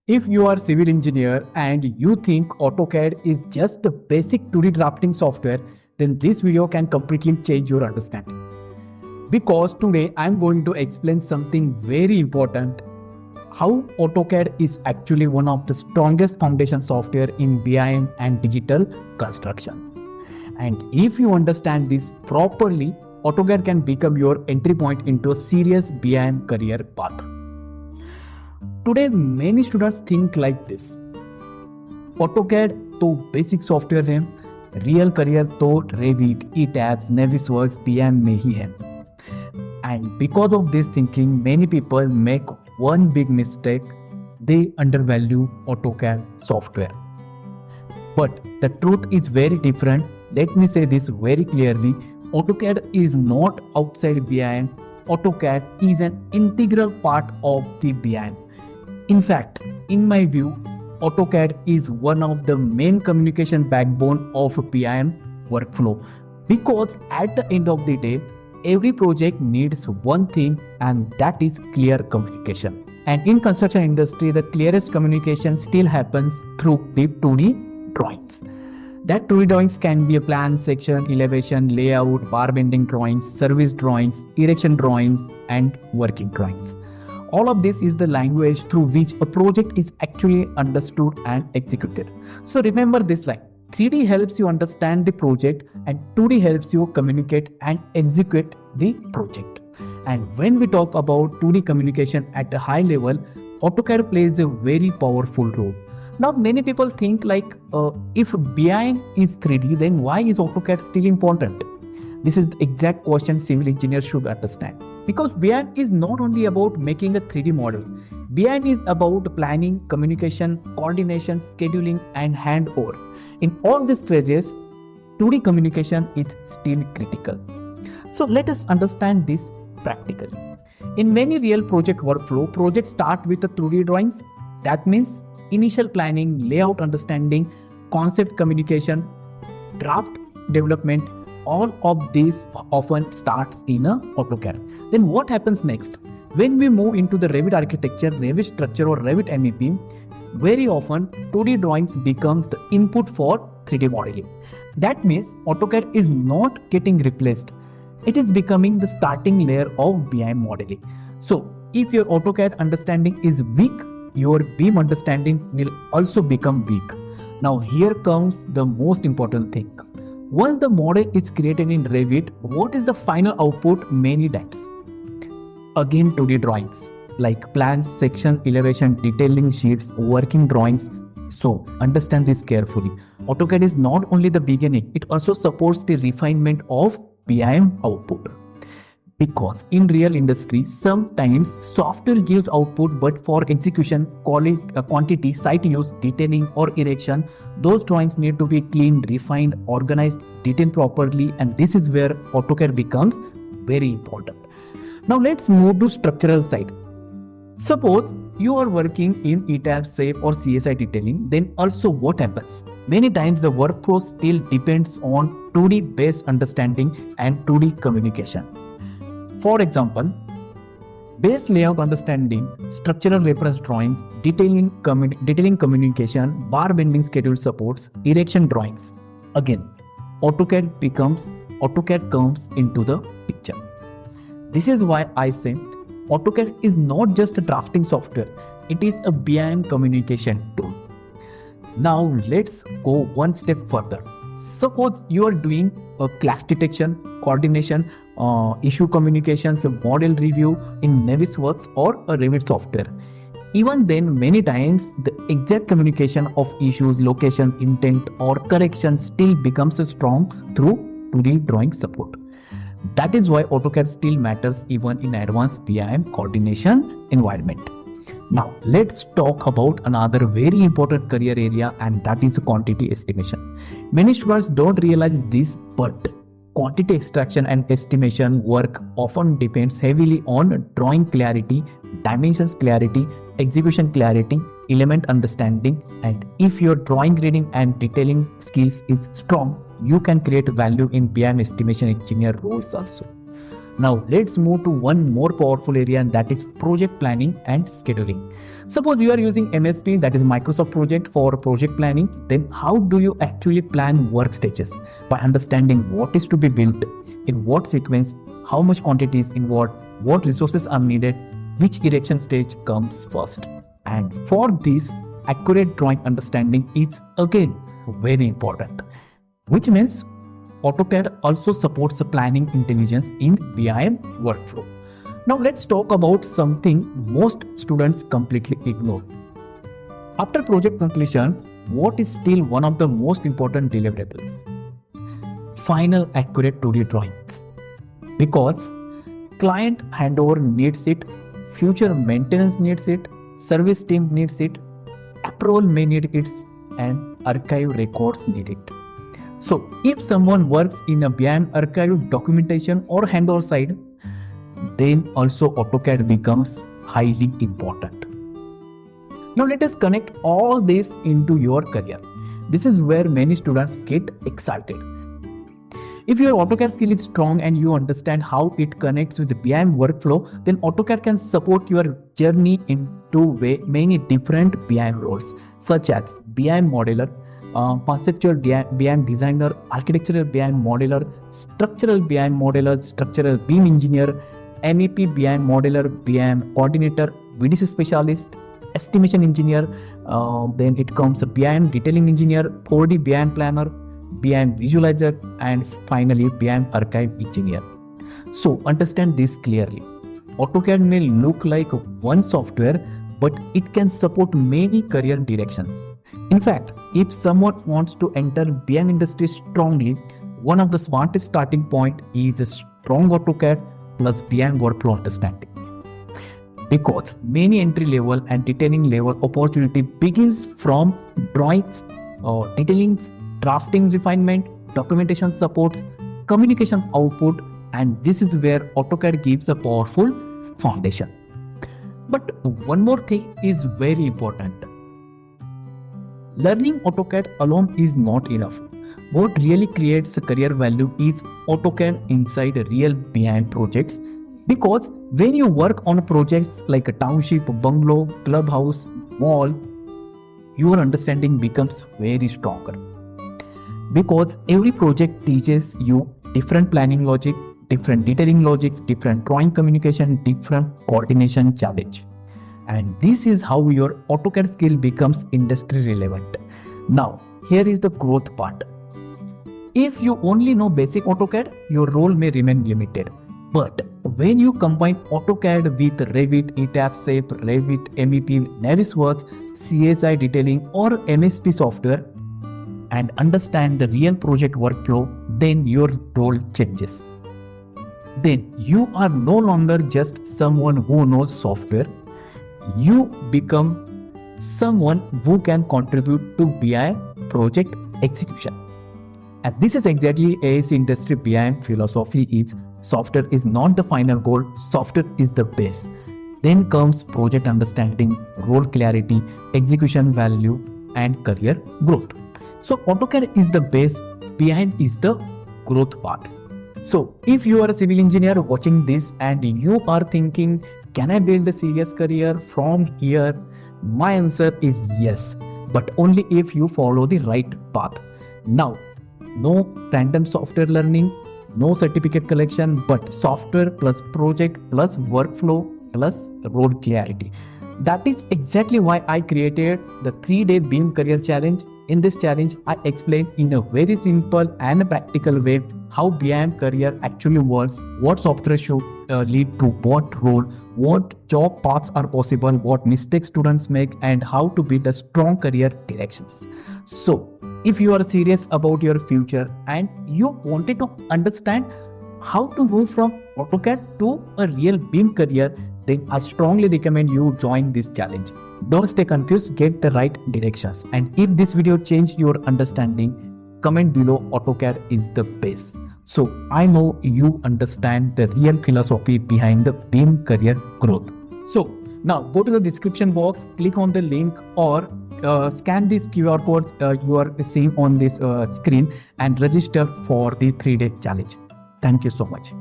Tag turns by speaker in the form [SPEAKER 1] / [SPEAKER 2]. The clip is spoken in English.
[SPEAKER 1] If you are a civil engineer and you think AutoCAD is just a basic 2D drafting software, then this video can completely change your understanding. Because today I'm going to explain something very important, how AutoCAD is actually one of the strongest foundation software in BIM and digital construction. And if you understand this properly, AutoCAD can become your entry point into a serious BIM career path. Today, many students think like this. AutoCAD तो basic software है, real career तो Revit, ETABS, Navisworks, BIM में ही है. And because of this thinking, many people make one big mistake. They undervalue AutoCAD software. But the truth is very different. Let me say this very clearly. AutoCAD is not outside BIM. AutoCAD is an integral part of the BIM. In fact, in my view, AutoCAD is one of the main communication backbone of BIM workflow, because at the end of the day, every project needs one thing, and that is clear communication. And in construction industry, the clearest communication still happens through the 2D drawings. That 2D drawings can be a plan, section, elevation, layout, bar bending drawings, service drawings, erection drawings, and working drawings. All of this is the language through which a project is actually understood and executed. So remember this line. 3D helps you understand the project and 2D helps you communicate and execute the project. And when we talk about 2D communication at a high level, AutoCAD plays a very powerful role. Now many people think like, if BIM is 3D, then why is AutoCAD still important? This is the exact question civil engineers should understand. Because BIM is not only about making a 3D model. BIM is about planning, communication, coordination, scheduling, and handover. In all these stages, 2D communication is still critical. So let us understand this practically. In many real project workflow, projects start with the 2D drawings. That means initial planning, layout understanding, concept communication, draft development. All of this often starts in a AutoCAD. Then what happens next? When we move into the Revit architecture, Revit structure or Revit MEP, very often 2D drawings becomes the input for 3D modeling. That means AutoCAD is not getting replaced. It is becoming the starting layer of BIM modeling. So if your AutoCAD understanding is weak, your BIM understanding will also become weak. Now here comes the most important thing. Once the model is created in Revit, what is the final output? Many times, again 2D drawings like plans, section, elevation, detailing sheets, working drawings. So understand this carefully. AutoCAD is not only the beginning, it also supports the refinement of BIM output. Because in real industry, sometimes software gives output, but for execution, quantity, site use, detailing or erection, those drawings need to be cleaned, refined, organized, detailed properly, and this is where AutoCAD becomes very important. Now let's move to structural side. Suppose you are working in ETABS, SAFE or CSI detailing, then also what happens? Many times the workflow still depends on 2D based understanding and 2D communication. For example, base layout understanding, structural reference drawings, detailing communication, bar bending schedule supports, erection drawings. Again, AutoCAD comes into the picture. This is why I say AutoCAD is not just a drafting software, it is a BIM communication tool. Now let's go one step further. Suppose you are doing a clash detection, coordination, issue communications, model review in Navisworks or a Revit software. Even then, many times the exact communication of issues, location, intent or correction still becomes strong through 2D drawing support. That is why AutoCAD still matters even in advanced BIM coordination environment. Now let's talk about another very important career area, and that is quantity estimation. Many students don't realize this, but quantity extraction and estimation work often depends heavily on drawing clarity, dimensions clarity, execution clarity, element understanding, and if your drawing reading and detailing skills is strong, you can create value in BIM estimation engineer roles also. Now let's move to one more powerful area, and that is project planning and scheduling. Suppose you are using MSP, that is Microsoft Project, for project planning. Then how do you actually plan work stages? By understanding what is to be built, in what sequence, how much quantity is involved, what resources are needed, which erection stage comes first. And for this, accurate drawing understanding is again very important, which means AutoCAD also supports the planning intelligence in BIM workflow. Now let's talk about something most students completely ignore. After project completion, what is still one of the most important deliverables? Final accurate 2D drawings. Because client handover needs it, future maintenance needs it, service team needs it, approval may need it, and archive records need it. So if someone works in a BIM archive, documentation or handover side, then also AutoCAD becomes highly important. Now let us connect all this into your career. This is where many students get excited. If your AutoCAD skill is strong and you understand how it connects with the BIM workflow, then AutoCAD can support your journey into many different BIM roles, such as BIM modeler, conceptual BIM designer, architectural BIM modeler, structural BIM modeler, structural BIM engineer, MEP BIM modeler, BIM coordinator, VDC specialist, estimation engineer, then it comes a BIM detailing engineer, 4D BIM planner, BIM visualizer, and finally BIM archive engineer. So understand this clearly. AutoCAD may look like one software, but it can support many career directions. In fact, if someone wants to enter BIM industry strongly, one of the smartest starting point is a strong AutoCAD plus BIM workflow understanding. Because many entry level and detailing level opportunity begins from drawings, detailings, drafting refinement, documentation supports, communication output, and this is where AutoCAD gives a powerful foundation. But one more thing is very important. Learning AutoCAD alone is not enough. What really creates career value is AutoCAD inside real BIM projects, because when you work on projects like a township, bungalow, clubhouse, mall, your understanding becomes very stronger. Because every project teaches you different planning logic, different detailing logics, different drawing communication, different coordination challenge. And this is how your AutoCAD skill becomes industry relevant. Now, here is the growth part. If you only know basic AutoCAD, your role may remain limited. But when you combine AutoCAD with Revit, ETAP, SAP, Revit, MEP, Navisworks, CSI detailing or MSP software and understand the real project workflow, then your role changes. Then you are no longer just someone who knows software. You become someone who can contribute to BIM project execution. And this is exactly AS industry BIM philosophy is: software is not the final goal, software is the base. Then comes project understanding, role clarity, execution value, and career growth. So AutoCAD is the base, BIM is the growth path. So if you are a civil engineer watching this and you are thinking, can I build a serious career from here? My answer is yes, but only if you follow the right path. Now, no random software learning, no certificate collection, but software plus project plus workflow plus role clarity. That is exactly why I created the 3-day BIM career challenge. In this challenge, I explain in a very simple and practical way how BIM career actually works, what software should lead to what role, what job paths are possible, what mistakes students make, and how to build a strong career directions. So, if you are serious about your future and you wanted to understand how to move from AutoCAD to a real BIM career, then I strongly recommend you join this challenge. Don't stay confused, get the right directions. And if this video changed your understanding, comment below. AutoCAD is the base. So I know you understand the real philosophy behind the BIM career growth. So now go to the description box, click on the link or scan this QR code you are seeing on this screen and register for the 3-day challenge. Thank you so much.